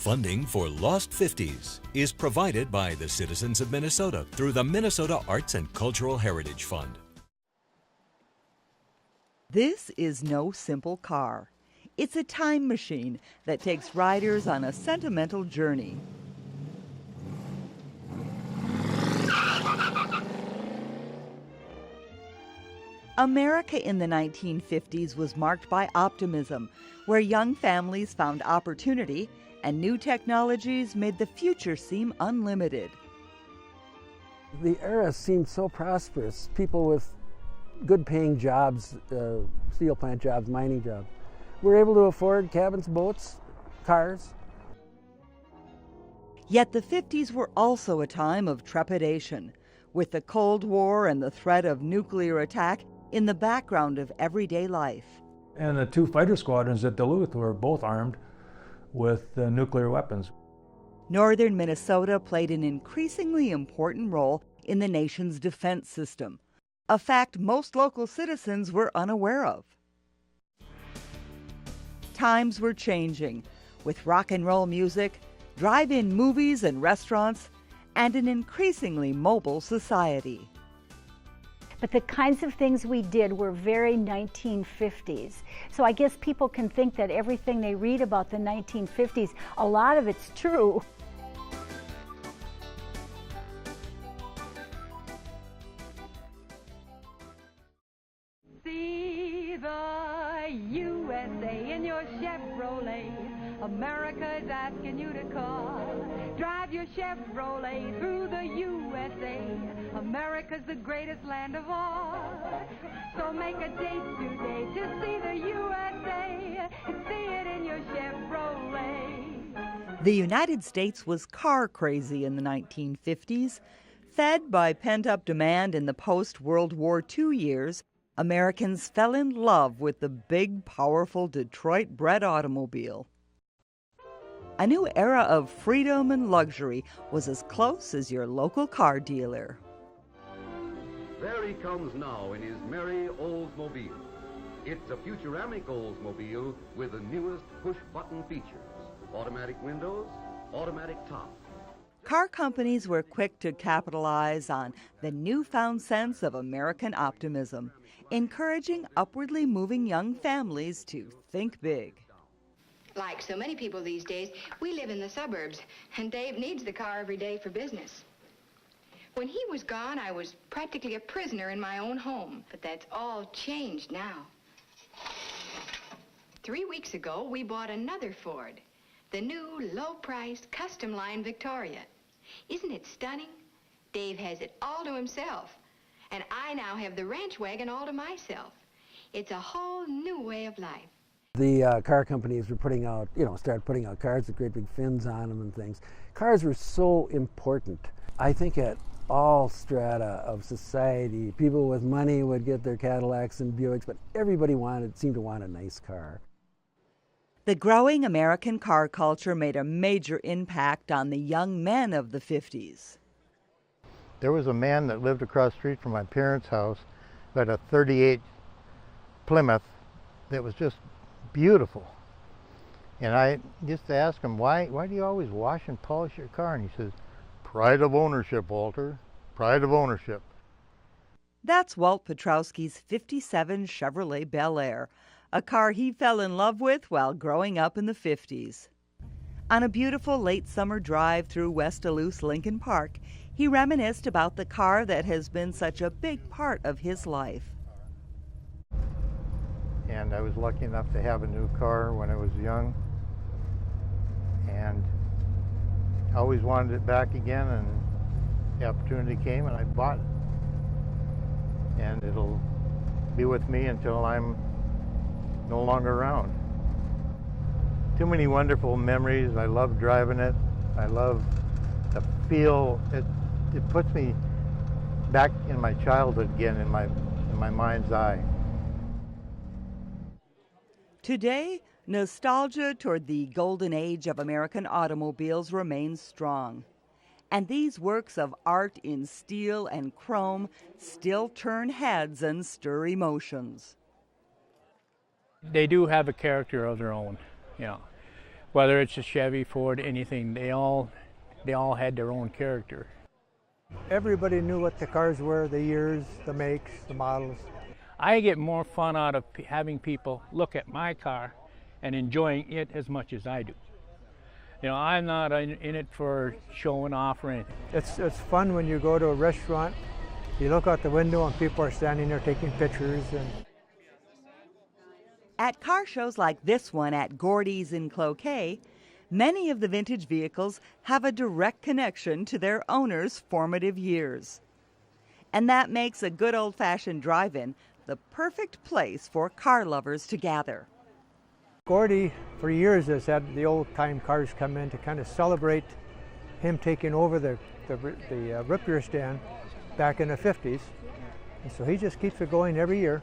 Funding for Lost 50s is provided by the citizens of Minnesota through the Minnesota Arts and Cultural Heritage Fund. This is no simple car. It's a time machine that takes riders on a sentimental journey. America in the 1950s was marked by optimism, where young families found opportunity and new technologies made the future seem unlimited. The era seemed so prosperous. People with good paying jobs, steel plant jobs, mining jobs, were able to afford cabins, boats, cars. Yet the 50s were also a time of trepidation, with the Cold War and the threat of nuclear attack in the background of everyday life. And the two fighter squadrons at Duluth were both armed with nuclear weapons. Northern Minnesota played an increasingly important role in the nation's defense system, a fact most local citizens were unaware of. Times were changing, with rock and roll music, drive-in movies and restaurants, and an increasingly mobile society. But the kinds of things we did were very 1950s. So I guess people can think that everything they read about the 1950s, a lot of it's true. See the USA in your Chevrolet. America's asking you to call. Drive your Chevrolet through the USA. America's the greatest land of all. So make a date today to see the USA and see it in your Chevrolet. The United States was car crazy in the 1950s. Fed by pent-up demand in the post-World War II years, Americans fell in love with the big, powerful Detroit-bred automobile. A new era of freedom and luxury was as close as your local car dealer. There he comes now in his merry Oldsmobile. It's a futuramic Oldsmobile with the newest push-button features. Automatic windows, automatic top. Car companies were quick to capitalize on the newfound sense of American optimism, encouraging upwardly moving young families to think big. Like so many people these days, we live in the suburbs, and Dave needs the car every day for business. When he was gone, I was practically a prisoner in my own home, but that's all changed now. 3 weeks ago, we bought another Ford, the new low-priced custom-line Victoria. Isn't it stunning? Dave has it all to himself, and I now have the ranch wagon all to myself. It's a whole new way of life. The car companies were putting out, started putting out cars with great big fins on them and things. Cars were so important. I think at all strata of society, people with money would get their Cadillacs and Buicks, but everybody seemed to want a nice car. The growing American car culture made a major impact on the young men of the 50s. There was a man that lived across the street from my parents' house who had a 38 Plymouth that was just beautiful. And I just asked him, why do you always wash and polish your car? And he says, pride of ownership, Walter, pride of ownership. That's Walt Petrowski's 57 Chevrolet Bel Air, a car he fell in love with while growing up in the 50s. On a beautiful late summer drive through West Duluth's Lincoln Park, he reminisced about the car that has been such a big part of his life. And I was lucky enough to have a new car when I was young, and I always wanted it back again, and the opportunity came and I bought it. And it'll be with me until I'm no longer around. Too many wonderful memories. I love driving it. I love the feel. It puts me back in my childhood again, in my mind's eye. Today, nostalgia toward the golden age of American automobiles remains strong. And these works of art in steel and chrome still turn heads and stir emotions. They do have a character of their own, Whether it's a Chevy, Ford, anything, they all had their own character. Everybody knew what the cars were, the years, the makes, the models. I get more fun out of having people look at my car and enjoying it as much as I do. You know, I'm not in it for showing off or anything. It's fun when you go to a restaurant, you look out the window and people are standing there taking pictures. At car shows like this one at Gordy's in Cloquet, many of the vintage vehicles have a direct connection to their owner's formative years. And that makes a good old-fashioned drive-in the perfect place for car lovers to gather. Gordy, for years, has had the old-time cars come in to kind of celebrate him taking over the Rip Your Stand back in the 50s. And so he just keeps it going every year.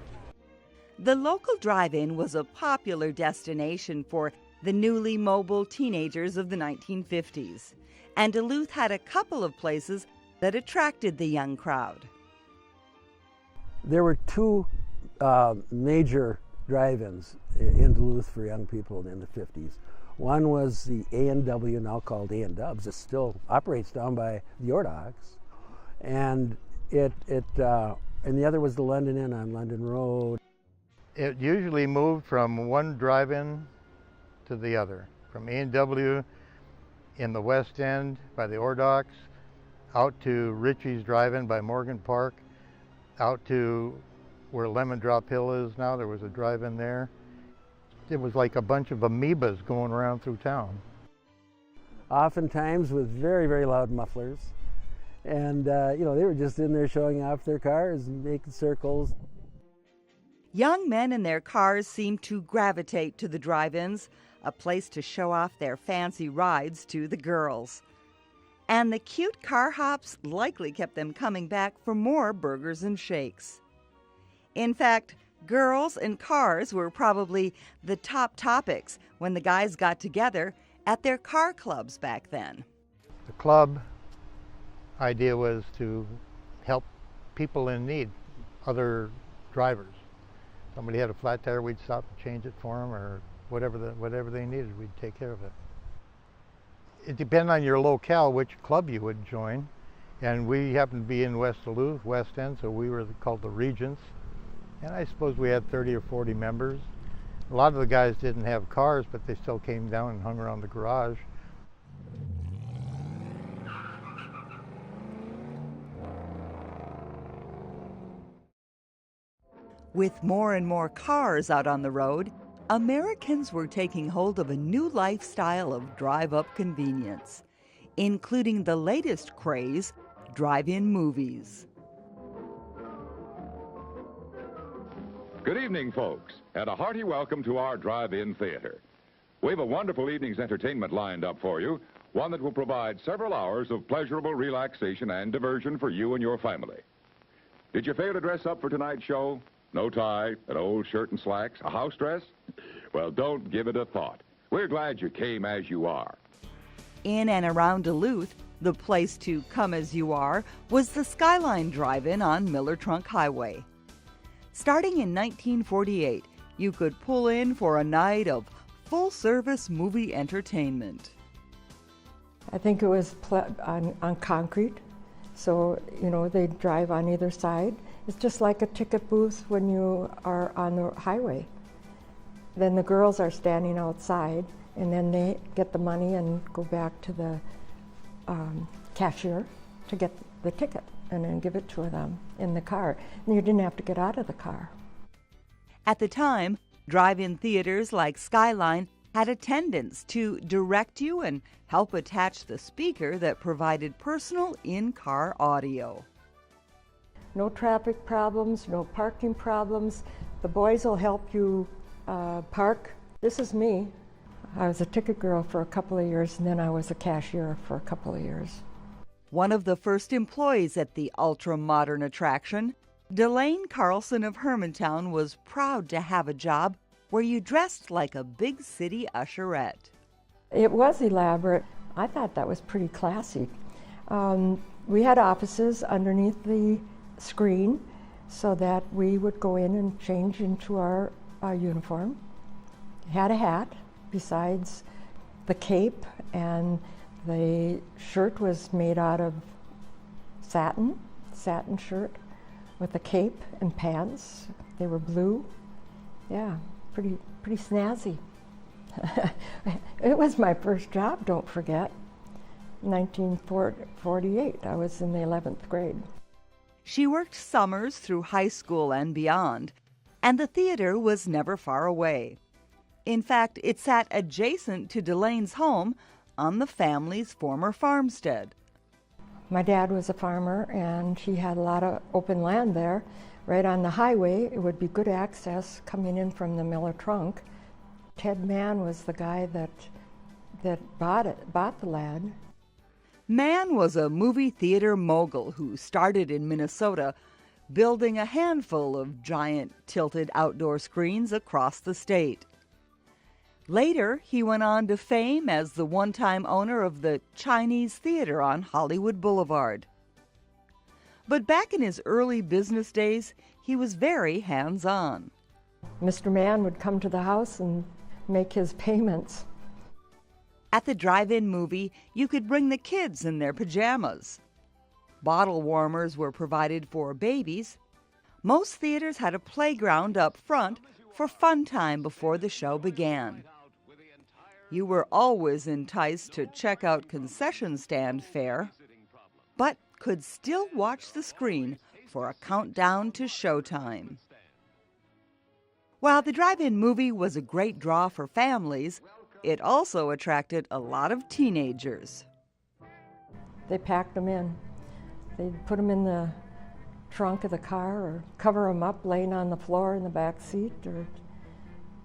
The local drive-in was a popular destination for the newly mobile teenagers of the 1950s. And Duluth had a couple of places that attracted the young crowd. There were two major drive-ins in Duluth for young people in the 50s. One was the A&W, now called A&Dubs. It still operates down by the Yordogs. And and the other was the London Inn on London Road. It usually moved from one drive-in to the other, from A&W in the West End by the Yordogs, out to Ritchie's Drive-In by Morgan Park, out to where Lemon Drop Hill is now. There was a drive-in there. It was like a bunch of amoebas going around through town. Oftentimes with very, very loud mufflers. And, you know, they were just in there showing off their cars and making circles. Young men in their cars seemed to gravitate to the drive-ins, a place to show off their fancy rides to the girls. And the cute car hops likely kept them coming back for more burgers and shakes. In fact, girls and cars were probably the top topics when the guys got together at their car clubs back then. The club idea was to help people in need, other drivers. Somebody had a flat tire, we'd stop and change it for them, or whatever they needed, we'd take care of it. It depended on your locale which club you would join, and we happened to be in West Duluth, West End, so we were called the Regents, and I suppose we had 30 or 40 members. A lot of the guys didn't have cars, but they still came down and hung around the garage. With more and more cars out on the road, Americans were taking hold of a new lifestyle of drive-up convenience, including the latest craze, drive-in movies. Good evening, folks, and a hearty welcome to our drive-in theater. We have a wonderful evening's entertainment lined up for you, one that will provide several hours of pleasurable relaxation and diversion for you and your family. Did you fail to dress up for tonight's show? No tie, an old shirt and slacks, a house dress? Well, don't give it a thought. We're glad you came as you are. In and around Duluth, the place to come as you are was the Skyline Drive-In on Miller Trunk Highway. Starting in 1948, you could pull in for a night of full-service movie entertainment. I think it was on concrete, so, you know, they'd drive on either side. It's just like a ticket booth when you are on the highway. Then the girls are standing outside, and then they get the money and go back to the cashier to get the ticket and then give it to them in the car. And you didn't have to get out of the car. At the time, drive-in theaters like Skyline had attendants to direct you and help attach the speaker that provided personal in-car audio. No traffic problems, no parking problems. The boys will help you park. This is me. I was a ticket girl for a couple of years, and then I was a cashier for a couple of years. One of the first employees at the ultra-modern attraction, Delane Carlson of Hermantown, was proud to have a job where you dressed like a big city usherette. It was elaborate. I thought that was pretty classy. We had offices underneath the screen so that we would go in and change into our uniform. Had a hat besides the cape, and the shirt was made out of satin shirt with a cape and pants. They were blue. Yeah, pretty snazzy. It was my first job, don't forget. 1948, I was in the 11th grade. She worked summers through high school and beyond, and the theater was never far away. In fact, it sat adjacent to Delane's home on the family's former farmstead. My dad was a farmer, and he had a lot of open land there, right on the highway. It would be good access coming in from the Miller Trunk. Ted Mann was the guy that bought the land. Mann was a movie theater mogul who started in Minnesota, building a handful of giant tilted outdoor screens across the state. Later, he went on to fame as the one-time owner of the Chinese Theater on Hollywood Boulevard. But back in his early business days, he was very hands-on. Mr. Mann would come to the house and make his payments. At the drive-in movie, you could bring the kids in their pajamas. Bottle warmers were provided for babies. Most theaters had a playground up front for fun time before the show began. You were always enticed to check out concession stand fare, but could still watch the screen for a countdown to showtime. While the drive-in movie was a great draw for families, it also attracted a lot of teenagers. They packed them in. They'd put them in the trunk of the car or cover them up laying on the floor in the back seat. Or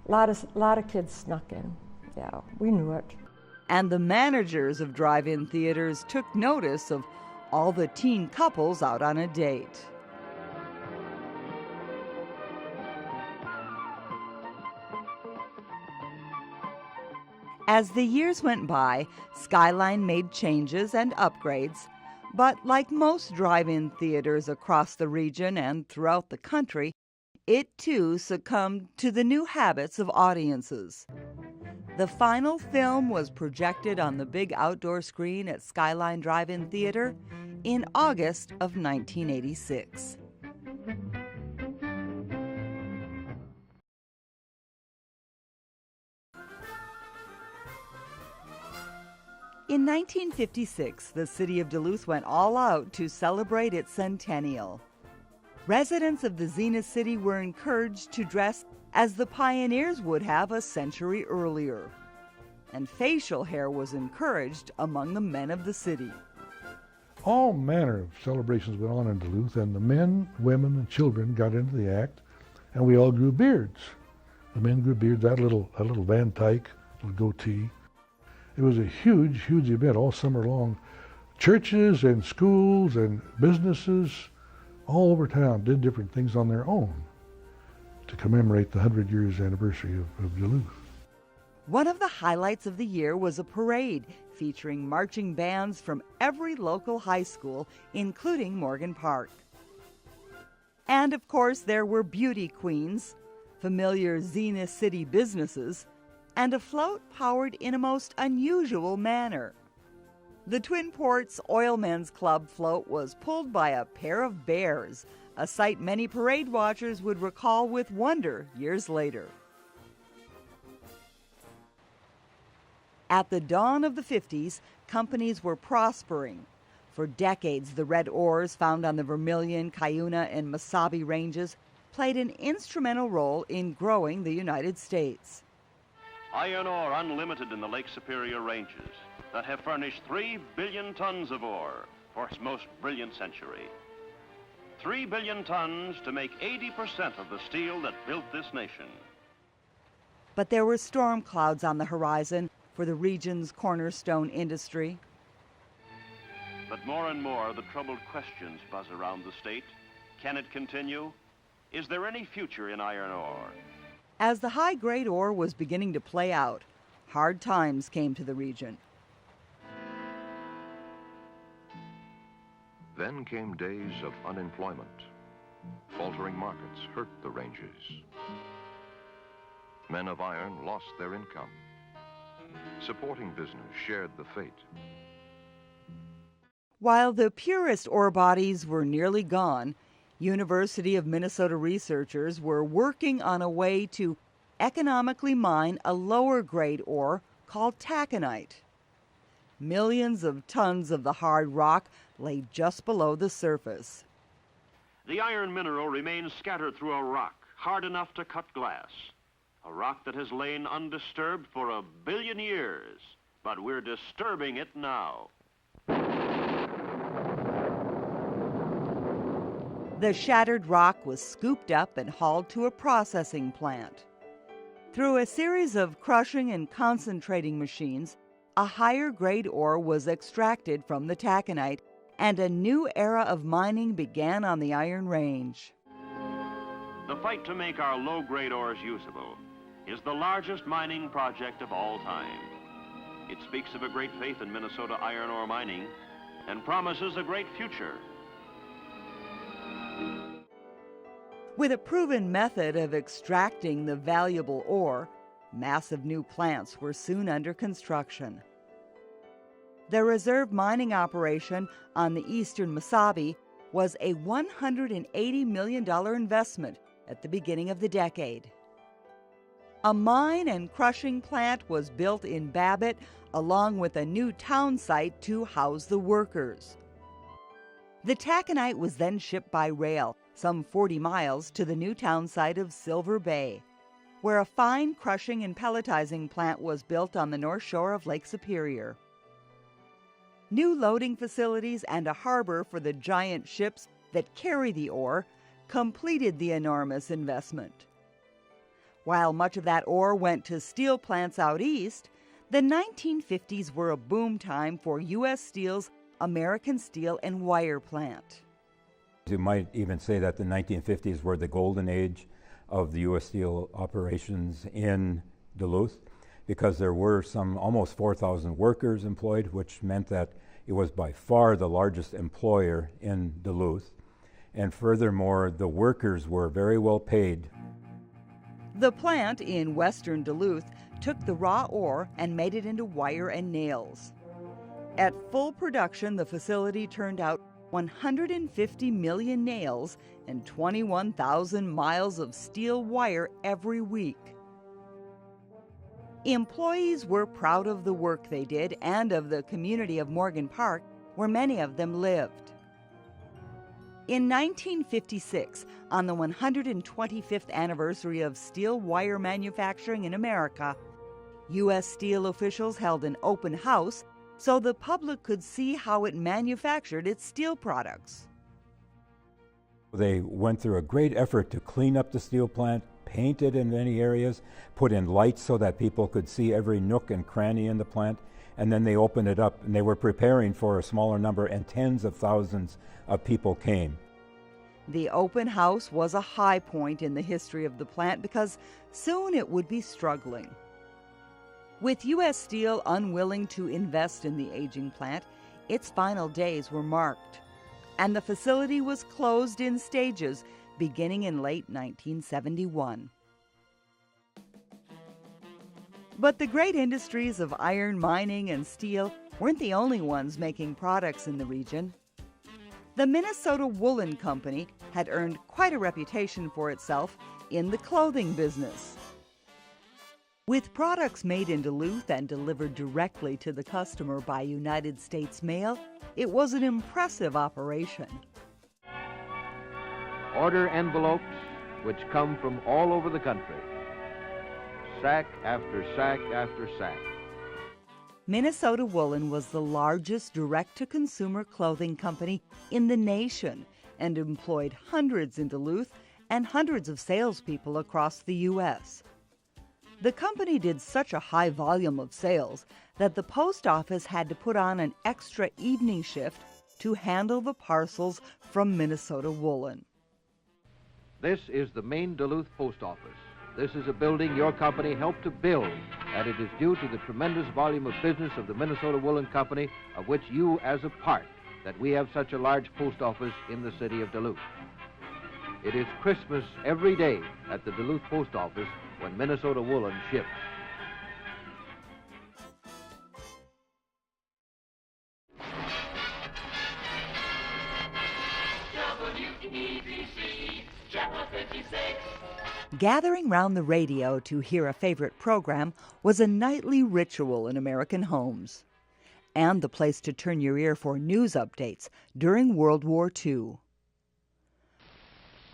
a lot of kids snuck in. Yeah, we knew it. And the managers of drive-in theaters took notice of all the teen couples out on a date. As the years went by, Skyline made changes and upgrades, but like most drive-in theaters across the region and throughout the country, it too succumbed to the new habits of audiences. The final film was projected on the big outdoor screen at Skyline Drive-In Theater in August of 1986. In 1956, the city of Duluth went all out to celebrate its centennial. Residents of the Zenith City were encouraged to dress as the pioneers would have a century earlier. And facial hair was encouraged among the men of the city. All manner of celebrations went on in Duluth, and the men, women, and children got into the act, and we all grew beards. The men grew beards, that little Van Dyke, little goatee. It was a huge, huge event all summer long. Churches and schools and businesses all over town did different things on their own to commemorate the 100 years anniversary of Duluth. One of the highlights of the year was a parade featuring marching bands from every local high school, including Morgan Park. And of course, there were beauty queens, familiar Zenith City businesses, and a float powered in a most unusual manner. The Twin Ports Oilmen's Club float was pulled by a pair of bears, a sight many parade watchers would recall with wonder years later. At the dawn of the 50s, companies were prospering. For decades, the red ores found on the Vermilion, Cuyuna, and Mesabi ranges played an instrumental role in growing the United States. Iron ore unlimited in the Lake Superior ranges that have furnished 3 billion tons of ore for its most brilliant century. 3 billion tons to make 80% of the steel that built this nation. But there were storm clouds on the horizon for the region's cornerstone industry. But more and more, the troubled questions buzz around the state. Can it continue? Is there any future in iron ore? As the high-grade ore was beginning to play out, hard times came to the region. Then came days of unemployment. Faltering markets hurt the ranges. Men of iron lost their income. Supporting business shared the fate. While the purest ore bodies were nearly gone, University of Minnesota researchers were working on a way to economically mine a lower grade ore called taconite. Millions of tons of the hard rock lay just below the surface. The iron mineral remains scattered through a rock, hard enough to cut glass. A rock that has lain undisturbed for 1 billion years, but we're disturbing it now. The shattered rock was scooped up and hauled to a processing plant. Through a series of crushing and concentrating machines, a higher grade ore was extracted from the taconite, and a new era of mining began on the Iron Range. The fight to make our low-grade ores usable is the largest mining project of all time. It speaks of a great faith in Minnesota iron ore mining and promises a great future. With a proven method of extracting the valuable ore, massive new plants were soon under construction. The reserve mining operation on the eastern Mesabi was a $180 million investment at the beginning of the decade. A mine and crushing plant was built in Babbitt, along with a new town site to house the workers. The taconite was then shipped by rail, some 40 miles, to the new town site of Silver Bay, where a fine crushing and pelletizing plant was built on the north shore of Lake Superior. New loading facilities and a harbor for the giant ships that carry the ore completed the enormous investment. While much of that ore went to steel plants out east, the 1950s were a boom time for U.S. Steel's American Steel and Wire plant. You might even say that the 1950s were the golden age of the U.S. Steel operations in Duluth, because there were some almost 4,000 workers employed, which meant that it was by far the largest employer in Duluth. And furthermore, the workers were very well paid. The plant in western Duluth took the raw ore and made it into wire and nails. At full production, the facility turned out 150 million nails and 21,000 miles of steel wire every week. Employees were proud of the work they did and of the community of Morgan Park, where many of them lived. In 1956, on the 125th anniversary of steel wire manufacturing in America, U.S. Steel officials held an open house so the public could see how it manufactured its steel products. They went through a great effort to clean up the steel plant, paint it in many areas, put in lights so that people could see every nook and cranny in the plant, and then they opened it up, and they were preparing for a smaller number, and tens of thousands of people came. The open house was a high point in the history of the plant because soon it would be struggling. With U.S. Steel unwilling to invest in the aging plant, its final days were marked, and the facility was closed in stages beginning in late 1971. But the great industries of iron mining and steel weren't the only ones making products in the region. The Minnesota Woolen Company had earned quite a reputation for itself in the clothing business. With products made in Duluth and delivered directly to the customer by United States Mail, it was an impressive operation. Order envelopes which come from all over the country. Sack after sack after sack. Minnesota Woolen was the largest direct-to-consumer clothing company in the nation and employed hundreds in Duluth and hundreds of salespeople across the U.S. The company did such a high volume of sales that the post office had to put on an extra evening shift to handle the parcels from Minnesota Woolen. This is the main Duluth post office. This is a building your company helped to build, and it is due to the tremendous volume of business of the Minnesota Woolen Company, of which you as a part, that we have such a large post office in the city of Duluth. It is Christmas every day at the Duluth post office when Minnesota Woolen ships. WEBC, Channel 56. Gathering round the radio to hear a favorite program was a nightly ritual in American homes, and the place to turn your ear for news updates during World War II.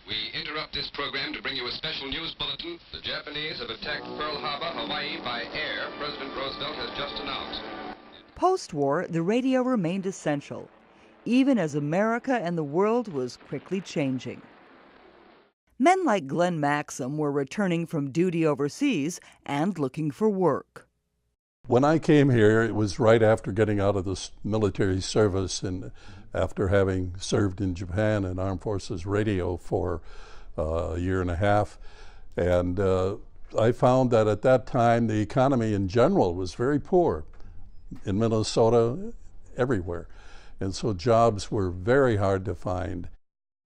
We interrupt this program to bring you a special news bulletin. The Japanese have attacked Pearl Harbor, Hawaii by air, President Roosevelt has just announced. Post-war, the radio remained essential, even as America and the world was quickly changing. Men like Glenn Maxam were returning from duty overseas and looking for work. When I came here, it was right after getting out of the military service and after having served in Japan in Armed Forces Radio for a year and a half. And I found that at that time, the economy in general was very poor in Minnesota, everywhere. And so jobs were very hard to find.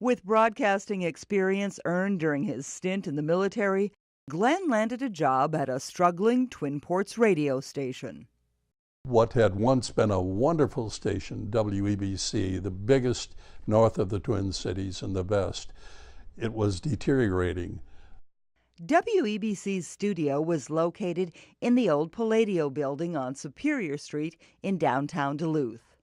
With broadcasting experience earned during his stint in the military, Glenn landed a job at a struggling Twin Ports radio station. What had once been a wonderful station, WEBC, the biggest north of the Twin Cities and the best, it was deteriorating. WEBC's studio was located in the old Palladio building on Superior Street in downtown Duluth.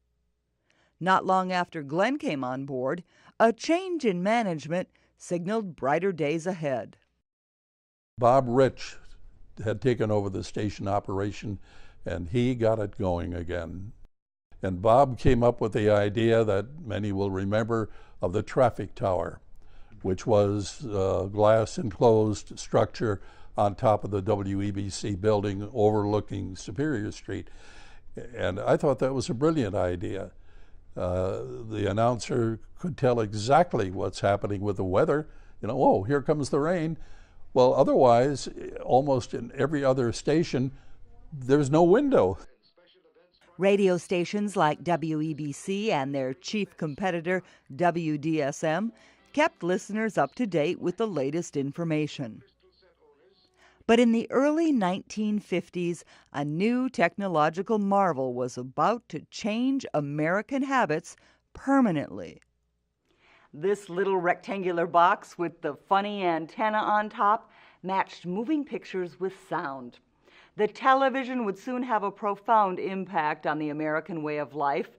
Not long after Glenn came on board, a change in management signaled brighter days ahead. Bob Rich had taken over the station operation, and he got it going again. And Bob came up with the idea that many will remember of the traffic tower, which was a glass enclosed structure on top of the WEBC building overlooking Superior Street. And I thought that was a brilliant idea. The announcer could tell exactly what's happening with the weather. You know, oh, here comes the rain. Well, otherwise, almost in every other station, there's no window. Radio stations like WEBC and their chief competitor, WDSM, kept listeners up to date with the latest information. But in the early 1950s, a new technological marvel was about to change American habits permanently. This little rectangular box with the funny antenna on top matched moving pictures with sound. The television would soon have a profound impact on the American way of life.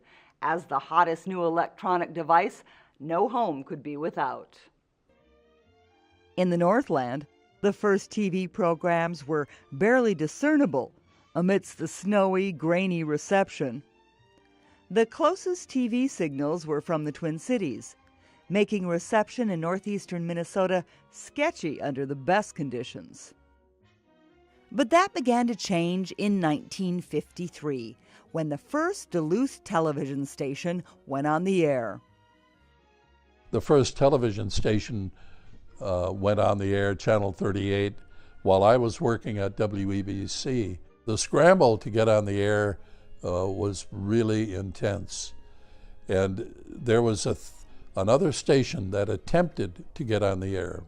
As the hottest new electronic device, no home could be without. In the Northland, the first TV programs were barely discernible amidst the snowy, grainy reception. The closest TV signals were from the Twin Cities, making reception in northeastern Minnesota sketchy under the best conditions. But that began to change in 1953, when the first Duluth television station went on the air. The first television station went on the air, Channel 38, while I was working at WEBC. The scramble to get on the air was really intense. And there was another station that attempted to get on the air.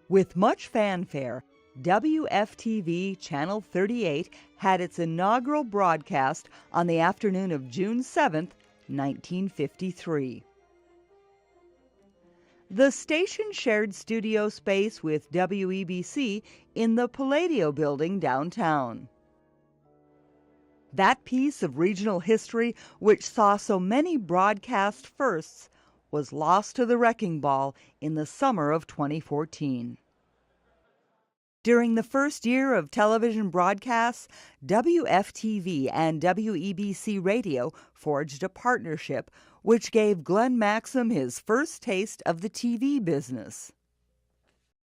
With much fanfare, WFTV Channel 38 had its inaugural broadcast on the afternoon of June 7, 1953. The station shared studio space with WEBC in the Palladio building downtown. That piece of regional history, which saw so many broadcast firsts, was lost to the wrecking ball in the summer of 2014. During the first year of television broadcasts, WFTV and WEBC Radio forged a partnership which gave Glenn Maxam his first taste of the TV business.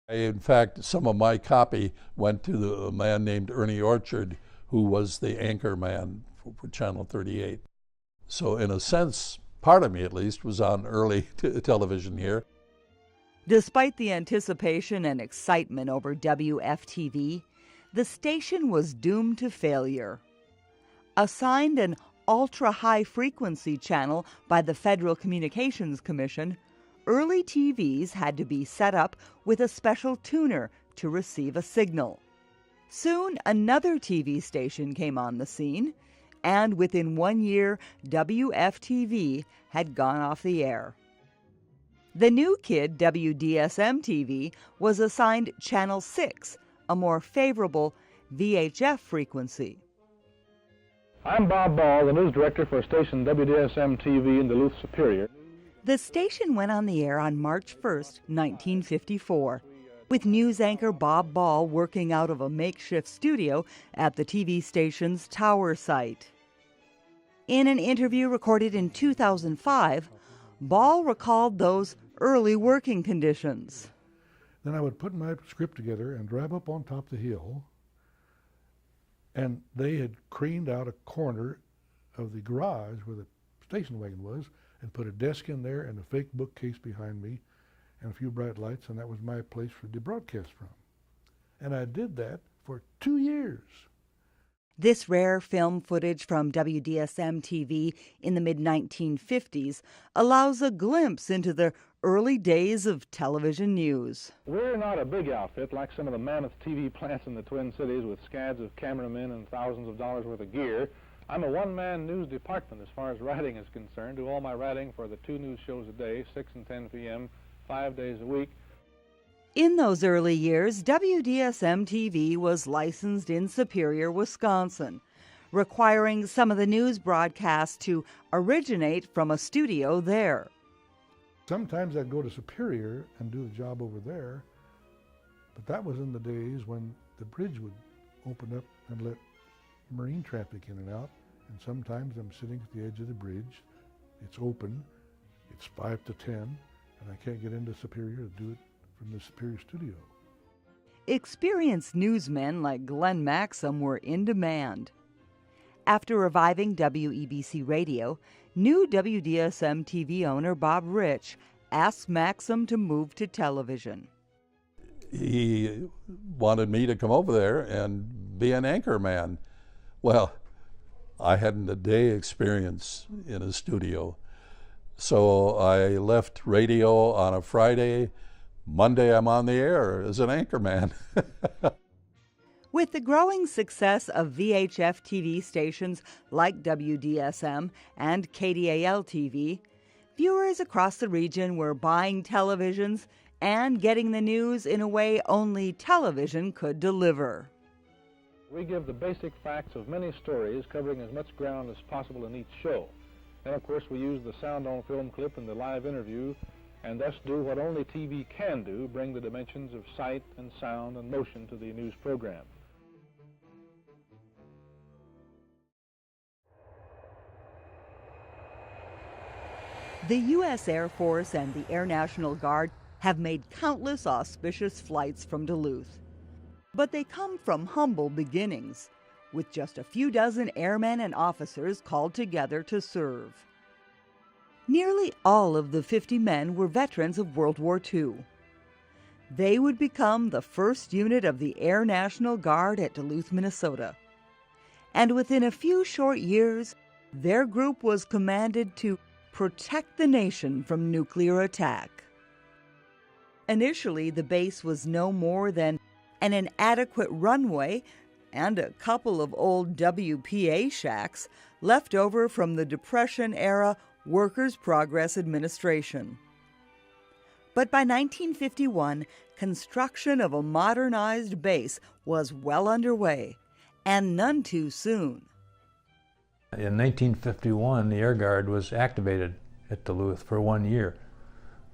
In fact, some of my copy went to a man named Ernie Orchard, who was the anchor man for Channel 38. So in a sense, part of me at least was on early television here. Despite the anticipation and excitement over WFTV, the station was doomed to failure. Assigned an ultra-high frequency channel by the Federal Communications Commission, early TVs had to be set up with a special tuner to receive a signal. Soon another TV station came on the scene, and within 1 year, WFTV had gone off the air. The new kid, WDSM-TV, was assigned Channel 6, a more favorable VHF frequency. I'm Bob Ball, the news director for station WDSM-TV in Duluth Superior. The station went on the air on March 1st, 1954, with news anchor Bob Ball working out of a makeshift studio at the TV station's tower site. In an interview recorded in 2005, Ball recalled those early working conditions. Then I would put my script together and drive up on top of the hill, and they had craned out a corner of the garage where the station wagon was and put a desk in there and a fake bookcase behind me and a few bright lights, and that was my place for the broadcast from. And I did that for 2 years. This rare film footage from WDSM-TV in the mid-1950s allows a glimpse into the early days of television news. We're not a big outfit like some of the mammoth TV plants in the Twin Cities with scads of cameramen and thousands of dollars worth of gear. I'm a one-man news department as far as writing is concerned. Do all my writing for the 2 news shows a day, 6 and 10 p.m., 5 days a week. In those early years, WDSM-TV was licensed in Superior, Wisconsin, requiring some of the news broadcasts to originate from a studio there. Sometimes I'd go to Superior and do the job over there, but that was in the days when the bridge would open up and let marine traffic in and out, and sometimes I'm sitting at the edge of the bridge, it's open, it's 5 to 10, and I can't get into Superior to do it from the Superior studio. Experienced newsmen like Glenn Maxam were in demand. After reviving WEBC Radio, new WDSM-TV owner Bob Rich asked Maxam to move to television. He wanted me to come over there and be an anchor man. Well, I hadn't a day experience in a studio. So I left radio on a Friday. Monday I'm on the air as an anchor man. With the growing success of VHF TV stations like WDSM and KDAL-TV, viewers across the region were buying televisions and getting the news in a way only television could deliver. We give the basic facts of many stories, covering as much ground as possible in each show. Then, of course, we use the sound-on-film clip and the live interview, and thus do what only TV can do, bring the dimensions of sight and sound and motion to the news program. The U.S. Air Force and the Air National Guard have made countless auspicious flights from Duluth. But they come from humble beginnings, with just a few dozen airmen and officers called together to serve. Nearly all of the 50 men were veterans of World War II. They would become the first unit of the Air National Guard at Duluth, Minnesota. And within a few short years, their group was commanded to protect the nation from nuclear attack. Initially, the base was no more than an inadequate runway and a couple of old WPA shacks left over from the Depression-era Workers' Progress Administration. But by 1951, construction of a modernized base was well underway, and none too soon. In 1951, the Air Guard was activated at Duluth for 1 year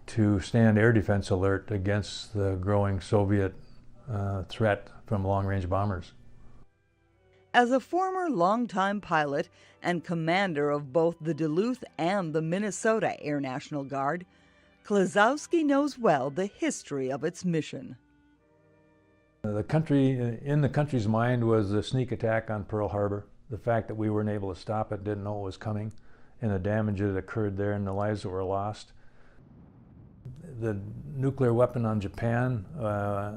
to stand air defense alert against the growing Soviet threat from long-range bombers. As a former longtime pilot and commander of both the Duluth and the Minnesota Air National Guard, Klazowski knows well the history of its mission. In the country's mind was the sneak attack on Pearl Harbor, the fact that we weren't able to stop it, didn't know it was coming, and the damage that occurred there and the lives that were lost. The nuclear weapon on Japan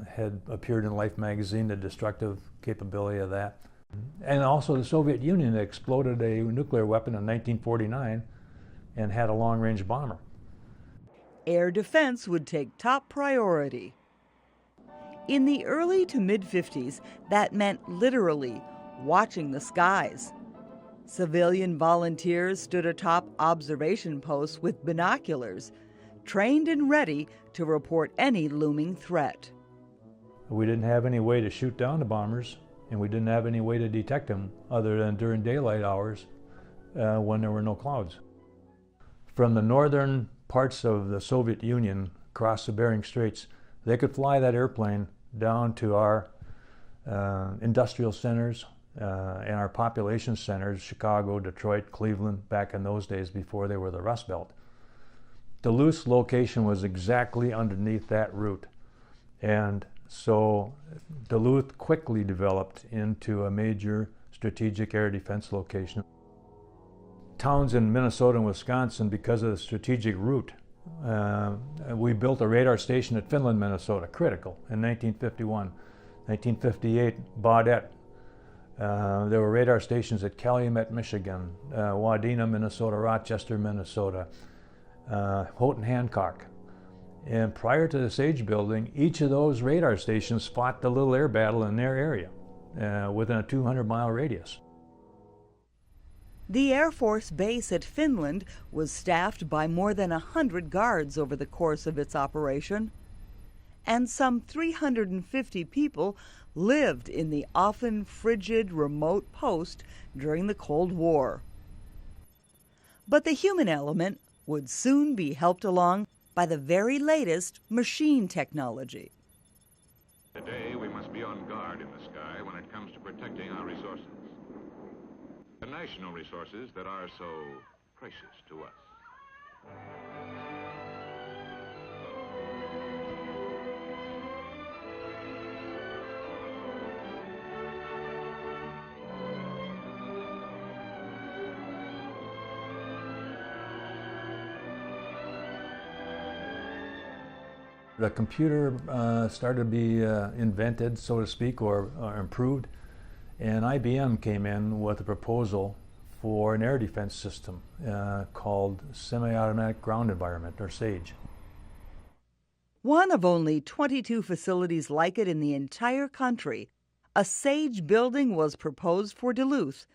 had appeared in Life magazine, the destructive capability of that. And also the Soviet Union exploded a nuclear weapon in 1949 and had a long-range bomber. Air defense would take top priority. In the early to mid-50s, that meant literally watching the skies. Civilian volunteers stood atop observation posts with binoculars, trained and ready to report any looming threat. We didn't have any way to shoot down the bombers, and we didn't have any way to detect them other than during daylight hours when there were no clouds. From the northern parts of the Soviet Union across the Bering Straits, they could fly that airplane down to our industrial centers and our population centers, Chicago, Detroit, Cleveland, back in those days before they were the Rust Belt. Duluth's location was exactly underneath that route, and so Duluth quickly developed into a major strategic air defense location. Towns in Minnesota and Wisconsin, because of the strategic route, we built a radar station at Finland, Minnesota, critical, in 1951. 1958, Baudette. There were radar stations at Calumet, Michigan, Wadena, Minnesota, Rochester, Minnesota, Houghton Hancock. And prior to the Sage building, each of those radar stations fought the little air battle in their area within a 200-mile radius. The Air Force base at Finland was staffed by more than 100 guards over the course of its operation, and some 350 people lived in the often frigid remote post during the Cold War. But the human element would soon be helped along by the very latest machine technology. Today, we must be on guard in the sky when it comes to protecting our resources. The national resources that are so precious to us. The computer started to be invented, so to speak, or improved, and IBM came in with a proposal for an air defense system called Semi-Automatic Ground Environment, or SAGE. One of only 22 facilities like it in the entire country, a SAGE building was proposed for Duluth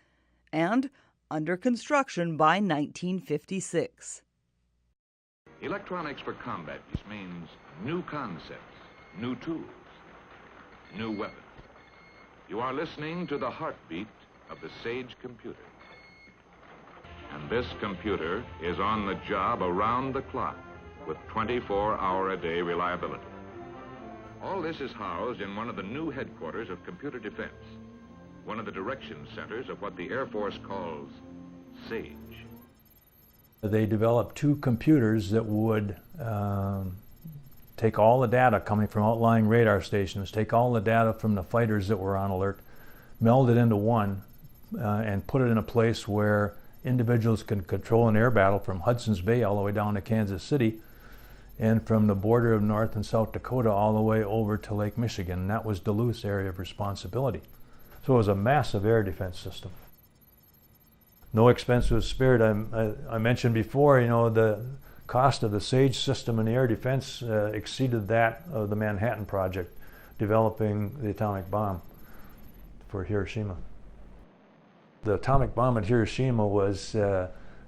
and under construction by 1956. Electronics for combat means new concepts, new tools, new weapons. You are listening to the heartbeat of the SAGE computer. And this computer is on the job around the clock with 24-hour-a-day reliability. All this is housed in one of the new headquarters of computer defense, one of the direction centers of what the Air Force calls SAGE. They developed two computers that would take all the data coming from outlying radar stations, take all the data from the fighters that were on alert, meld it into one, and put it in a place where individuals can control an air battle from Hudson's Bay all the way down to Kansas City, and from the border of North and South Dakota all the way over to Lake Michigan. And that was Duluth's area of responsibility. So it was a massive air defense system. No expense was spared. I mentioned before, you know, the cost of the SAGE system in the air defense exceeded that of the Manhattan Project, developing the atomic bomb for Hiroshima. The atomic bomb at Hiroshima was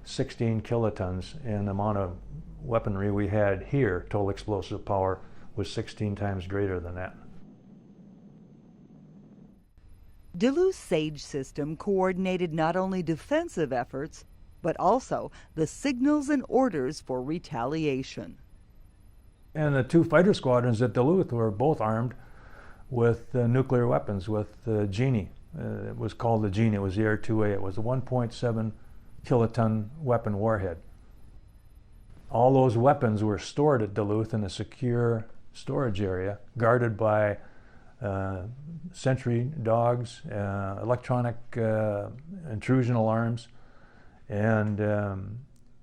16 kilotons, and the amount of weaponry we had here, total explosive power, was 16 times greater than that. Duluth's SAGE system coordinated not only defensive efforts, but also the signals and orders for retaliation. And the two fighter squadrons at Duluth were both armed with nuclear weapons, with the Genie. It was called the Genie. It was the Air-2A. It was a 1.7 kiloton weapon warhead. All those weapons were stored at Duluth in a secure storage area, guarded by sentry dogs, electronic intrusion alarms, and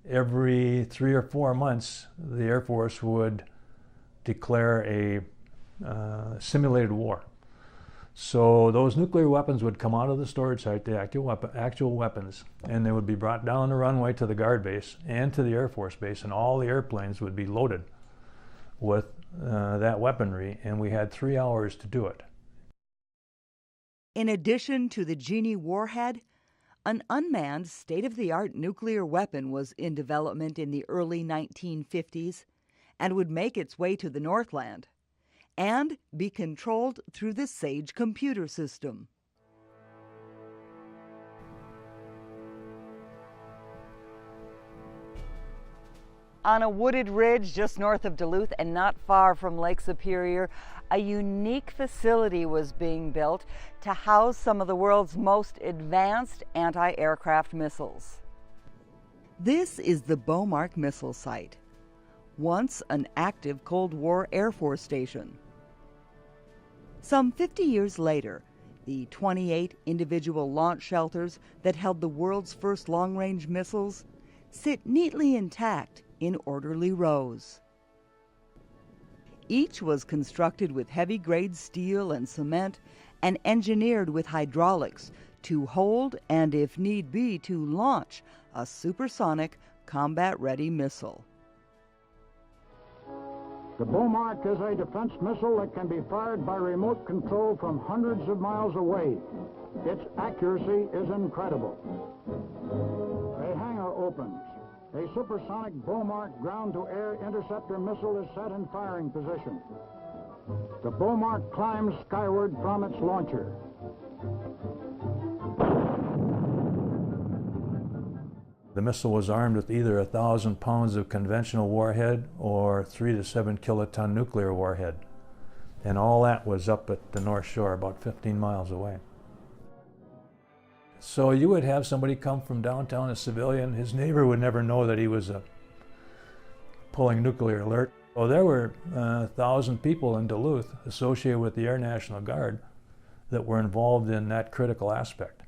every 3 or 4 months the Air Force would declare a simulated war. So those nuclear weapons would come out of the storage site, the actual weapons, and they would be brought down the runway to the guard base and to the Air Force base, and all the airplanes would be loaded with that weaponry, and we had 3 hours to do it. In addition to the Genie warhead, an unmanned state-of-the-art nuclear weapon was in development in the early 1950s, and would make its way to the Northland and be controlled through the Sage computer system. On a wooded ridge just north of Duluth and not far from Lake Superior, a unique facility was being built to house some of the world's most advanced anti-aircraft missiles. This is the Beaumark Missile Site, once an active Cold War Air Force station. Some 50 years later, the 28 individual launch shelters that held the world's first long-range missiles sit neatly intact in orderly rows. Each was constructed with heavy-grade steel and cement and engineered with hydraulics to hold and, if need be, to launch a supersonic, combat-ready missile. The Beaumark is a defense missile that can be fired by remote control from hundreds of miles away. Its accuracy is incredible. A hangar opens. A supersonic Beaumark ground-to-air interceptor missile is set in firing position. The Beaumark climbs skyward from its launcher. The missile was armed with either 1,000 pounds of conventional warhead or 3 to 7 kiloton nuclear warhead. And all that was up at the North Shore, about 15 miles away. So you would have somebody come from downtown, a civilian, his neighbor would never know that he was pulling nuclear alert. Well, there were 1,000 people in Duluth associated with the Air National Guard that were involved in that critical aspect.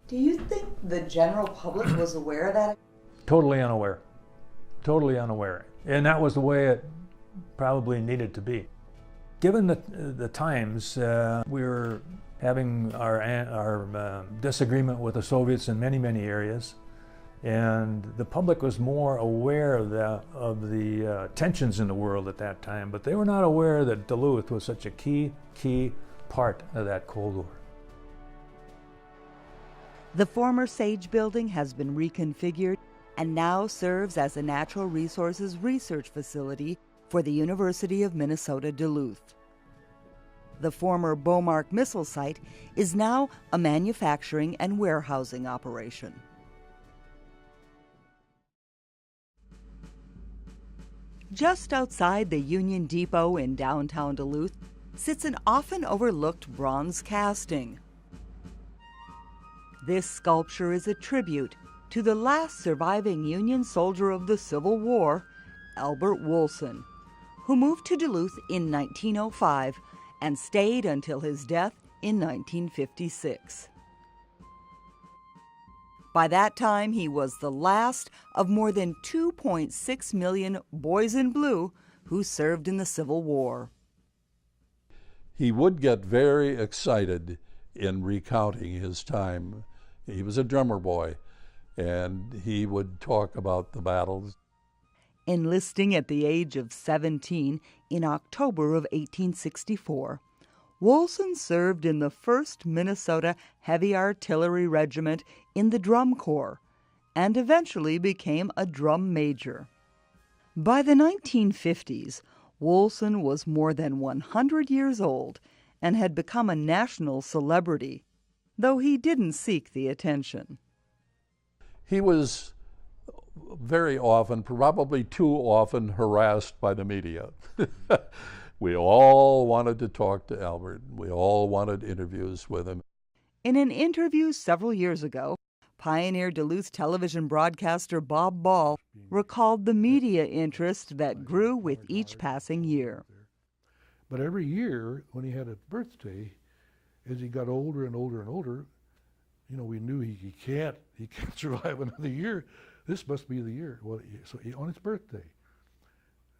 Do you think the general public was aware of that? Totally unaware. Totally unaware. And that was the way it probably needed to be. Given the times, we were having our disagreement with the Soviets in many, many areas, and the public was more aware of the tensions in the world at that time, but they were not aware that Duluth was such a key part of that Cold War. The former Sage building has been reconfigured and now serves as a natural resources research facility for the University of Minnesota Duluth. The former Beaumark missile site is now a manufacturing and warehousing operation. Just outside the Union Depot in downtown Duluth sits an often overlooked bronze casting. This sculpture is a tribute to the last surviving Union soldier of the Civil War, Albert Wolson, who moved to Duluth in 1905 and stayed until his death in 1956. By that time, he was the last of more than 2.6 million boys in blue who served in the Civil War. He would get very excited in recounting his time. He was a drummer boy, and he would talk about the battles. Enlisting at the age of 17 in October of 1864, Wolson served in the 1st Minnesota Heavy Artillery Regiment in the Drum Corps and eventually became a drum major. By the 1950s, Wolson was more than 100 years old and had become a national celebrity, though he didn't seek the attention. He was very often, probably too often, harassed by the media. We all wanted to talk to Albert. We all wanted interviews with him. In an interview several years ago, pioneer Duluth television broadcaster Bob Ball recalled the media interest that grew with each passing year. But every year, when he had a birthday, as he got older and older and older, you know, we knew he can't survive another year. This must be the year. Well, so on his birthday,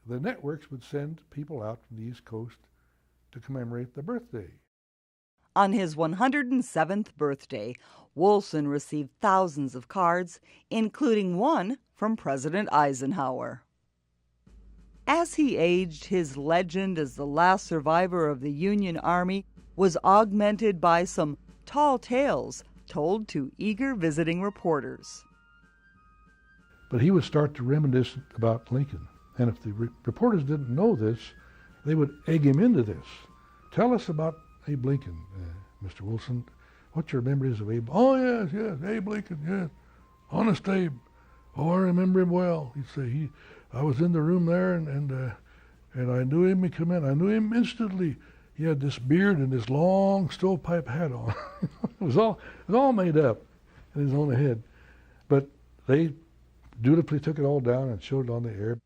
the networks would send people out from the East Coast to commemorate the birthday. On his 107th birthday, Wolson received thousands of cards, including one from President Eisenhower. As he aged, his legend as the last survivor of the Union Army was augmented by some tall tales told to eager visiting reporters. But he would start to reminisce about Lincoln. And if the reporters didn't know this, they would egg him into this. Tell us about Abe Lincoln, Mr. Wilson. What's your memories of Abe? Oh, yes, Abe Lincoln, yes. Honest Abe. Oh, I remember him well. He'd say, I was in the room there, and I knew him. He come in. I knew him instantly. He had this beard and this long stovepipe hat on. It was all made up in his own head. But they dutifully took it all down and showed it on the air.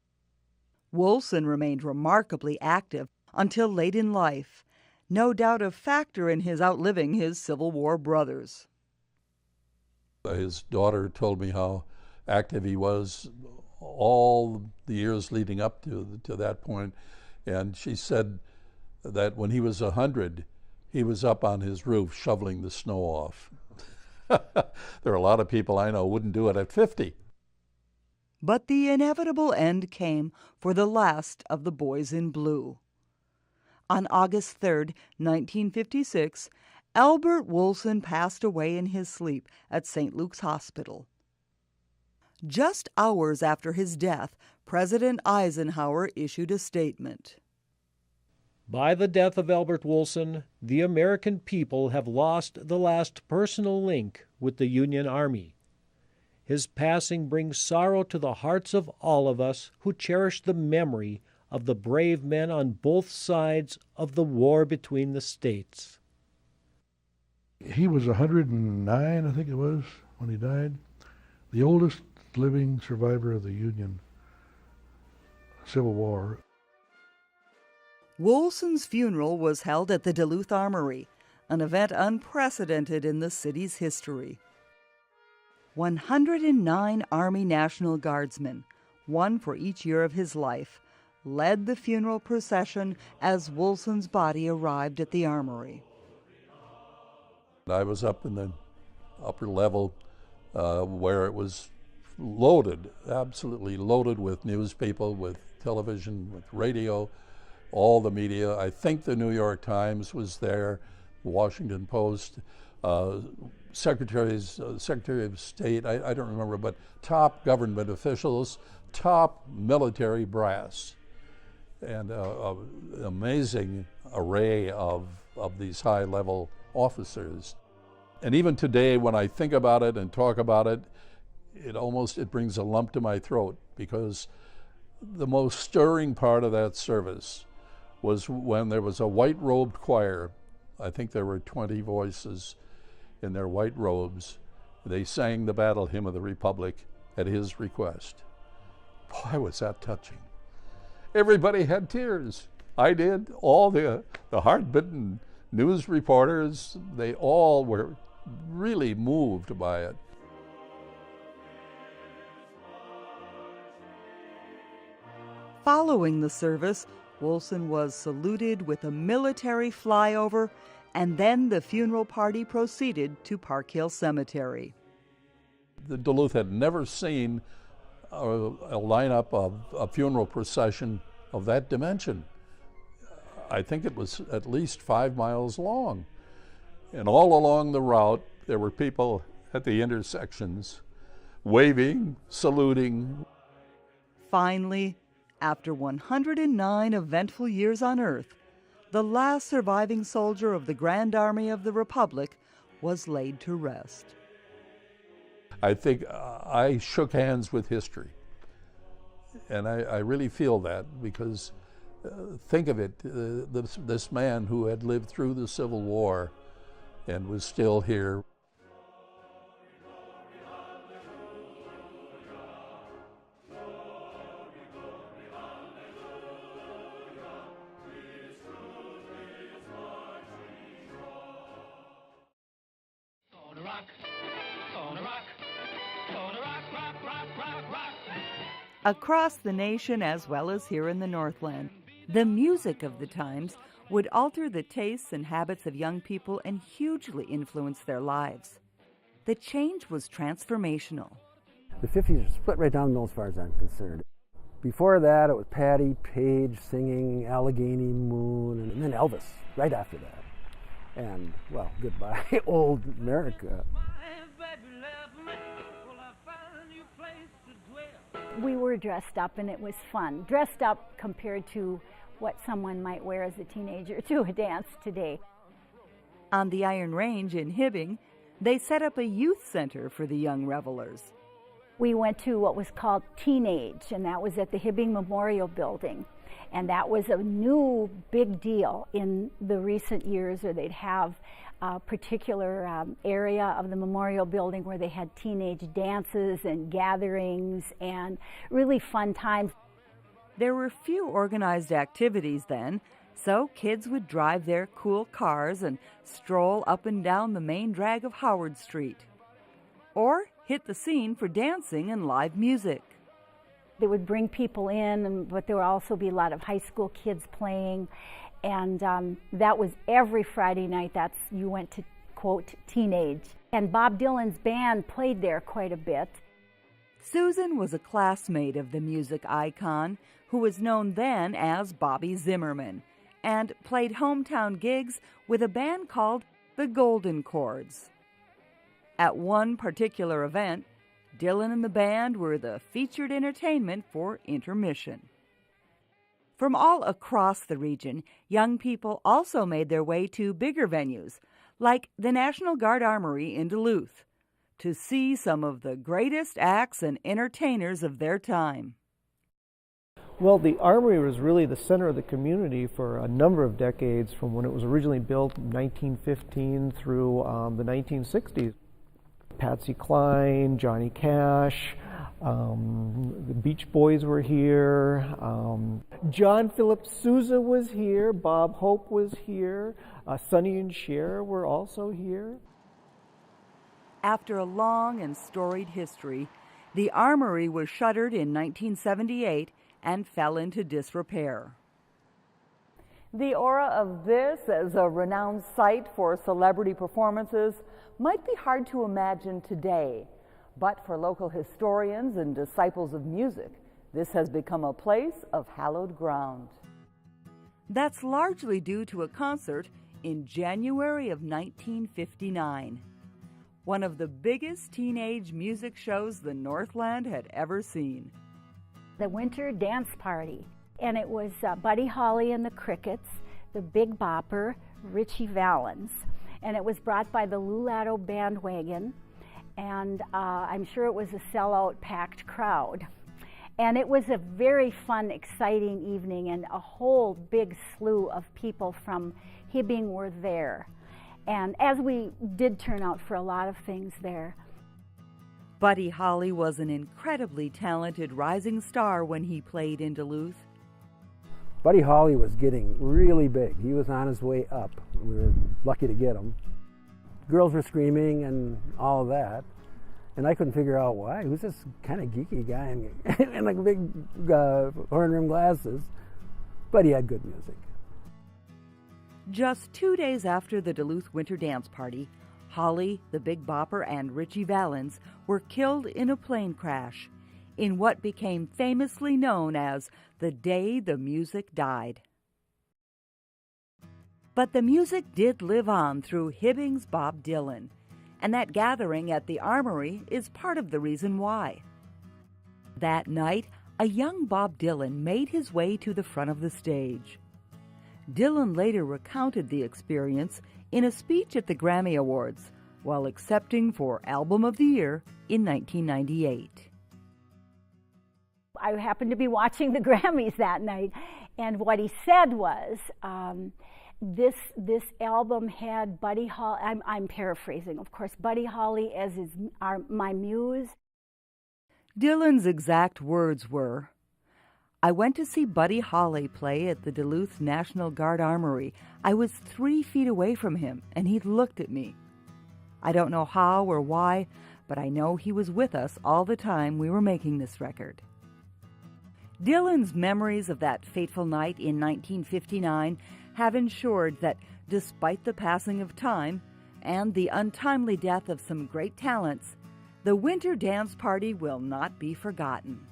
Wilson remained remarkably active until late in life, no doubt a factor in his outliving his Civil War brothers. His daughter told me how active he was all the years leading up to that point, and she said that when he was 100, he was up on his roof shoveling the snow off. There are a lot of people I know wouldn't do it at 50. But the inevitable end came for the last of the boys in blue. On August 3rd, 1956, Albert Wilson passed away in his sleep at St. Luke's Hospital. Just hours after his death, President Eisenhower issued a statement. By the death of Albert Wilson, the American people have lost the last personal link with the Union Army. His passing brings sorrow to the hearts of all of us who cherish the memory of the brave men on both sides of the war between the states. He was 109, I think it was, when he died. The oldest living survivor of the Union Civil War. Wilson's funeral was held at the Duluth Armory, an event unprecedented in the city's history. 109 Army National Guardsmen, one for each year of his life, led the funeral procession as Wilson's body arrived at the armory. I was up in the upper level where it was loaded, absolutely loaded with news people, with television, with radio, all the media. I think the New York Times was there, the Washington Post, Secretary of State, I don't remember, but top government officials, top military brass, and an amazing array of these high-level officers. And even today, when I think about it and talk about it, it brings a lump to my throat, because the most stirring part of that service was when there was a white-robed choir. I think there were 20 voices in their white robes. They sang the Battle Hymn of the Republic at his request. Boy, was that touching. Everybody had tears. I did. All the hard-bitten news reporters, they all were really moved by it. Following the service, Wilson was saluted with a military flyover, and then the funeral party proceeded to Park Hill Cemetery. The Duluth had never seen a lineup of a funeral procession of that dimension. I think it was at least 5 miles long. And all along the route, there were people at the intersections waving, saluting. Finally, after 109 eventful years on Earth, the last surviving soldier of the Grand Army of the Republic was laid to rest. I think I shook hands with history. And I really feel that, because think of it, this man who had lived through the Civil War and was still here. Across the nation, as well as here in the Northland, the music of the times would alter the tastes and habits of young people and hugely influence their lives. The change was transformational. The 50s are split right down the middle as far as I'm concerned. Before that, it was Patti Page singing Allegheny Moon, and then Elvis right after that. And, well, goodbye, old America. We were dressed up and it was fun. Dressed up compared to what someone might wear as a teenager to a dance today. On the Iron Range in Hibbing, they set up a youth center for the young revelers. We went to what was called Teenage, and that was at the Hibbing Memorial Building. And that was a new big deal in the recent years, where they'd have a particular area of the memorial building where they had teenage dances and gatherings and really fun times. There were few organized activities then, so kids would drive their cool cars and stroll up and down the main drag of Howard Street, or hit the scene for dancing and live music. They would bring people in, but there would also be a lot of high school kids playing, and that was every Friday night. You went to, quote, Teenage. And Bob Dylan's band played there quite a bit. Susan was a classmate of the music icon, who was known then as Bobby Zimmerman, and played hometown gigs with a band called the Golden Chords. At one particular event, Dylan and the band were the featured entertainment for intermission. From all across the region, young people also made their way to bigger venues, like the National Guard Armory in Duluth, to see some of the greatest acts and entertainers of their time. Well, the Armory was really the center of the community for a number of decades, from when it was originally built in 1915 through the 1960s. Patsy Cline, Johnny Cash, the Beach Boys were here, John Philip Sousa was here, Bob Hope was here, Sonny and Cher were also here. After a long and storied history, the Armory was shuttered in 1978 and fell into disrepair. The aura of this as a renowned site for celebrity performances might be hard to imagine today, but for local historians and disciples of music, this has become a place of hallowed ground. That's largely due to a concert in January of 1959, one of the biggest teenage music shows the Northland had ever seen. The Winter Dance Party, and it was Buddy Holly and the Crickets, the Big Bopper, Richie Valens, and it was brought by the Lou Latto Bandwagon, and I'm sure it was a sellout, packed crowd. And it was a very fun, exciting evening, and a whole big slew of people from Hibbing were there. And as we did turn out for a lot of things there. Buddy Holly was an incredibly talented rising star when he played in Duluth. Buddy Holly was getting really big. He was on his way up. We were lucky to get him. Girls were screaming and all of that. And I couldn't figure out why. Who's this kind of geeky guy in like big horn-rimmed glasses? But he had good music. Just 2 days after the Duluth Winter Dance Party, Holly, the Big Bopper, and Richie Valens were killed in a plane crash in what became famously known as the day the music died. But the music did live on through Hibbing's Bob Dylan, and that gathering at the Armory is part of the reason why. That night, a young Bob Dylan made his way to the front of the stage. Dylan later recounted the experience in a speech at the Grammy Awards while accepting for Album of the Year in 1998. I happened to be watching the Grammys that night, and what he said was, this album had Buddy Holly, I'm paraphrasing, of course, Buddy Holly as my muse. Dylan's exact words were, "I went to see Buddy Holly play at the Duluth National Guard Armory. I was 3 feet away from him, and he looked at me. I don't know how or why, but I know he was with us all the time we were making this record." Dylan's memories of that fateful night in 1959 have ensured that, despite the passing of time and the untimely death of some great talents, the Winter Dance Party will not be forgotten.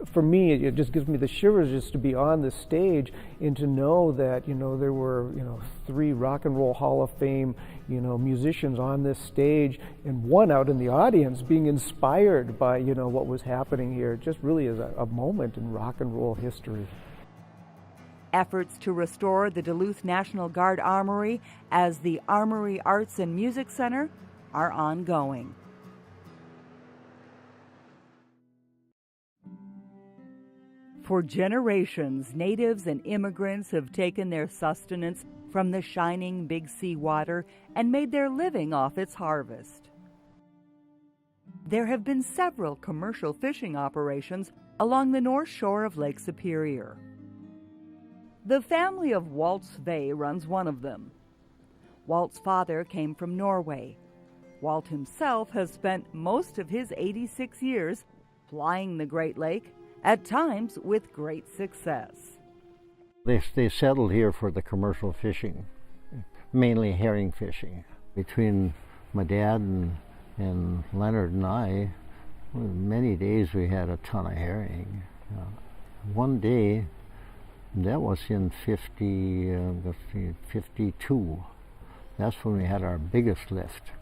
for me, it just gives me the shivers just to be on the stage and to know that, there were, 3 Rock and Roll Hall of Fame, musicians on this stage, and one out in the audience being inspired by, what was happening here. It just really is a moment in rock and roll history. Efforts to restore the Duluth National Guard Armory as the Armory Arts and Music Center are ongoing. For generations, natives and immigrants have taken their sustenance from the shining Big Sea water and made their living off its harvest. There have been several commercial fishing operations along the north shore of Lake Superior. The family of Walt Sve runs one of them. Walt's father came from Norway. Walt himself has spent most of his 86 years flying the Great Lake, at times with great success. They settled here for the commercial fishing, mainly herring fishing. Between my dad and Leonard and I, many days we had a ton of herring. One day, that was in 52. That's when we had our biggest lift.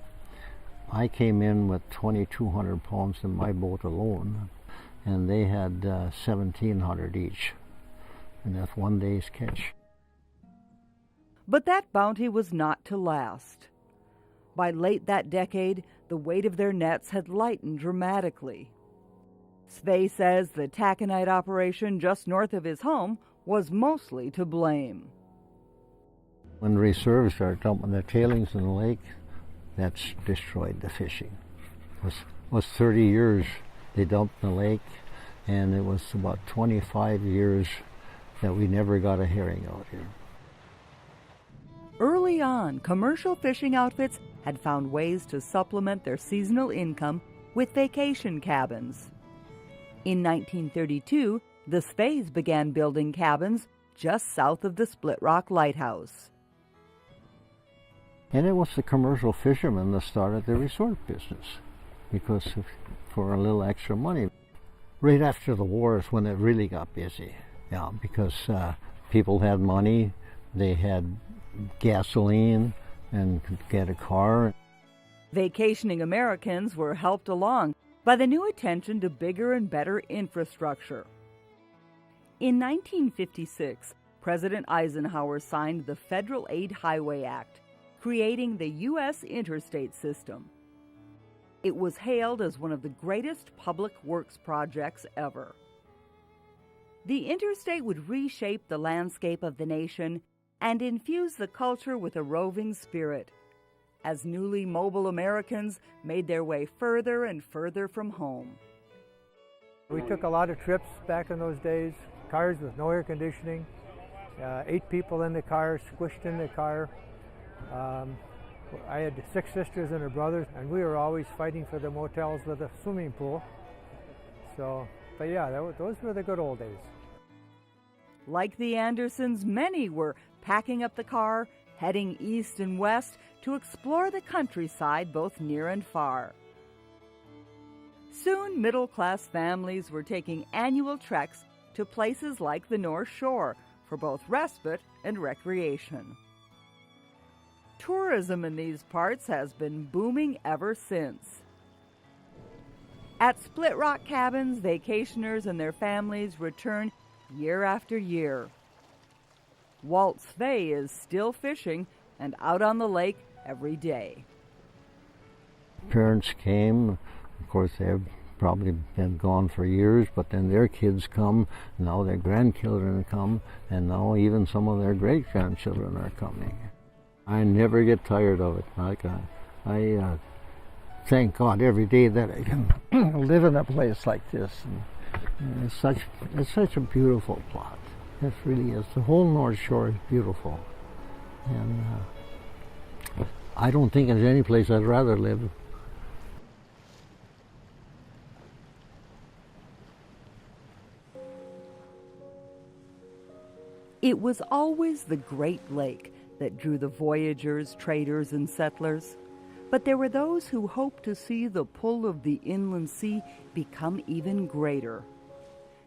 I came in with 2,200 pounds in my boat alone, and they had 1,700 each. And that's one day's catch. But that bounty was not to last. By late that decade, the weight of their nets had lightened dramatically. Sve says the taconite operation just north of his home was mostly to blame. When reserves started dumping their tailings in the lake, that's destroyed the fishing. It was 30 years they dumped in the lake, and it was about 25 years that we never got a herring out here. Early on, commercial fishing outfits had found ways to supplement their seasonal income with vacation cabins. In 1932, the Sves began building cabins just south of the Split Rock Lighthouse. And it was the commercial fishermen that started the resort business for a little extra money. Right after the war is when it really got busy, because people had money, they had gasoline, and could get a car. Vacationing Americans were helped along by the new attention to bigger and better infrastructure. In 1956, President Eisenhower signed the Federal Aid Highway Act, creating the U.S. interstate system. It was hailed as one of the greatest public works projects ever. The interstate would reshape the landscape of the nation and infuse the culture with a roving spirit, as newly mobile Americans made their way further and further from home. We took a lot of trips back in those days, cars with no air conditioning, 8 people in the car, squished in the car. I had 6 sisters and a brother, and we were always fighting for the motels with a swimming pool. But yeah, those were the good old days. Like the Andersons, many were packing up the car, heading east and west to explore the countryside both near and far. Soon, middle-class families were taking annual treks to places like the North Shore for both respite and recreation. Tourism in these parts has been booming ever since. At Split Rock Cabins, vacationers and their families return year after year. Walt Sve is still fishing and out on the lake every day. Parents came, of course they've probably been gone for years, but then their kids come, now their grandchildren come, and now even some of their great-grandchildren are coming. I never get tired of it. I thank God every day that I can live in a place like this. And it's such a beautiful plot. It really is. The whole North Shore is beautiful. And I don't think there's any place I'd rather live. It was always the Great Lake that drew the voyagers, traders, and settlers. But there were those who hoped to see the pull of the inland sea become even greater.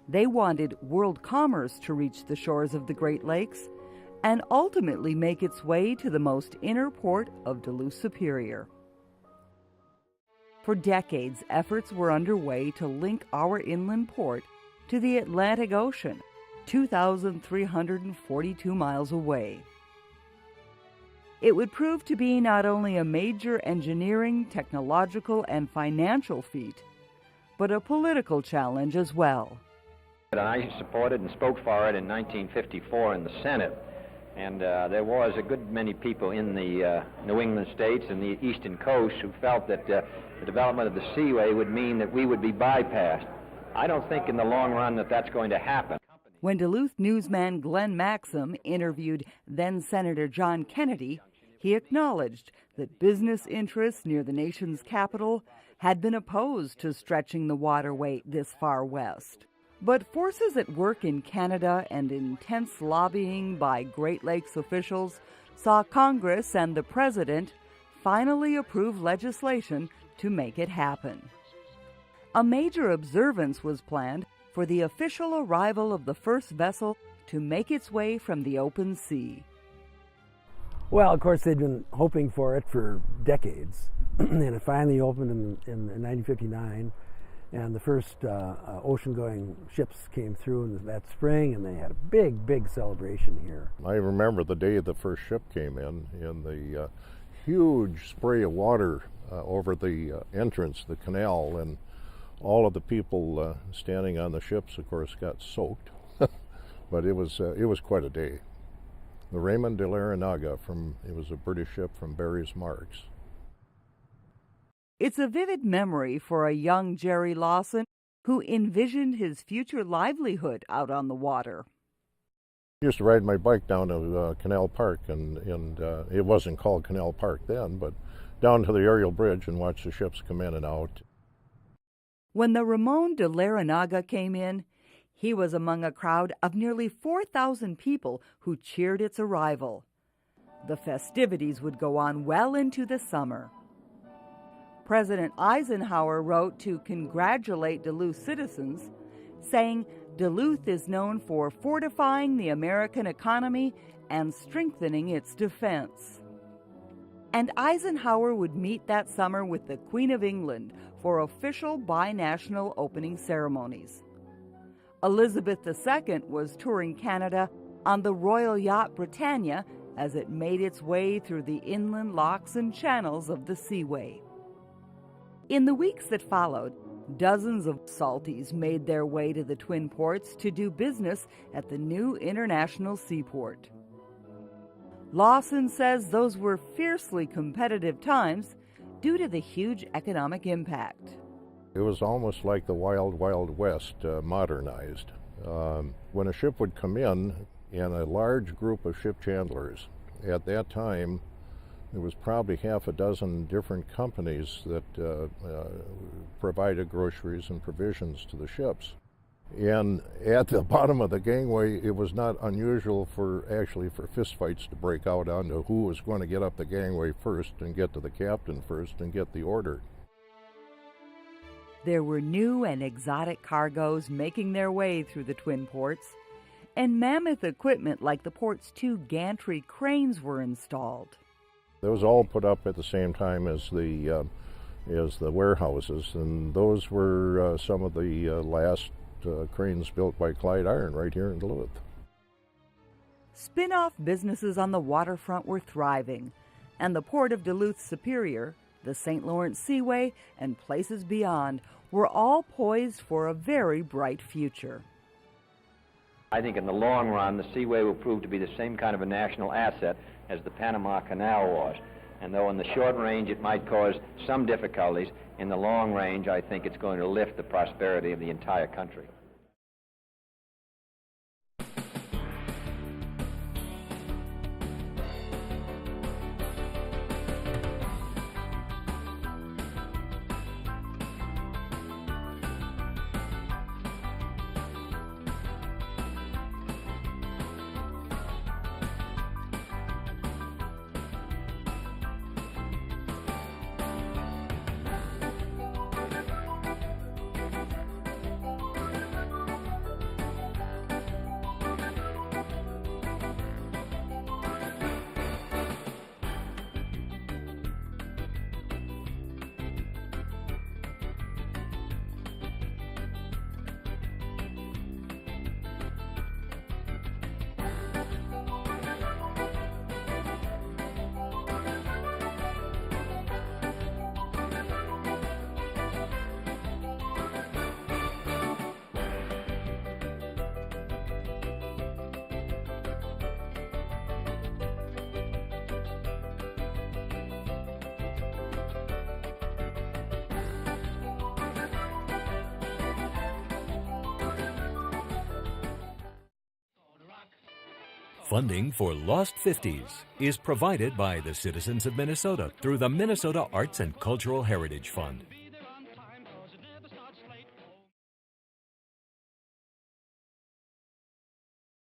They wanted world commerce to reach the shores of the Great Lakes and ultimately make its way to the most inner port of Duluth Superior. For decades, efforts were underway to link our inland port to the Atlantic Ocean, 2,342 miles away. It would prove to be not only a major engineering, technological, and financial feat, but a political challenge as well. I supported and spoke for it in 1954 in the Senate, and there was a good many people in the New England states and the eastern coast who felt that the development of the Seaway would mean that we would be bypassed. I don't think in the long run that that's going to happen. When Duluth newsman Glenn Maxim interviewed then-Senator John Kennedy, he acknowledged that business interests near the nation's capital had been opposed to stretching the waterway this far west. But forces at work in Canada and intense lobbying by Great Lakes officials saw Congress and the President finally approve legislation to make it happen. A major observance was planned for the official arrival of the first vessel to make its way from the open sea. Well, of course, they'd been hoping for it for decades, and it finally opened in 1959, and the first ocean-going ships came through in that spring, and they had a big, big celebration here. I remember the day the first ship came in the huge spray of water over the entrance, the canal, and all of the people standing on the ships, of course, got soaked, but it was quite a day. The Raymond de Larranaga, it was a British ship from Barry's Marks. It's a vivid memory for a young Jerry Lawson who envisioned his future livelihood out on the water. I used to ride my bike down to Canal Park, and it wasn't called Canal Park then, but down to the aerial bridge and watch the ships come in and out. When the Ramon de Larranaga came in, he was among a crowd of nearly 4,000 people who cheered its arrival. The festivities would go on well into the summer. President Eisenhower wrote to congratulate Duluth citizens, saying Duluth is known for fortifying the American economy and strengthening its defense. And Eisenhower would meet that summer with the Queen of England for official binational opening ceremonies. Elizabeth II was touring Canada on the Royal Yacht Britannia as it made its way through the inland locks and channels of the Seaway. In the weeks that followed, dozens of salties made their way to the Twin Ports to do business at the new international seaport. Lawson says those were fiercely competitive times due to the huge economic impact. It was almost like the Wild Wild West modernized. When a ship would come in a large group of ship chandlers, at that time there was probably half a dozen different companies that provided groceries and provisions to the ships. And at the bottom of the gangway, it was not unusual for fistfights to break out onto who was going to get up the gangway first and get to the captain first and get the order. There were new and exotic cargoes making their way through the Twin Ports, and mammoth equipment like the port's 2 gantry cranes were installed. Those all put up at the same time as the warehouses, and those were some of the last cranes built by Clyde Iron right here in Duluth. Spin-off businesses on the waterfront were thriving, and the Port of Duluth Superior, the St. Lawrence Seaway, and places beyond were all poised for a very bright future. I think in the long run, the Seaway will prove to be the same kind of a national asset as the Panama Canal was. And though in the short range it might cause some difficulties, in the long range I think it's going to lift the prosperity of the entire country. Funding for Lost 50s is provided by the citizens of Minnesota through the Minnesota Arts and Cultural Heritage Fund.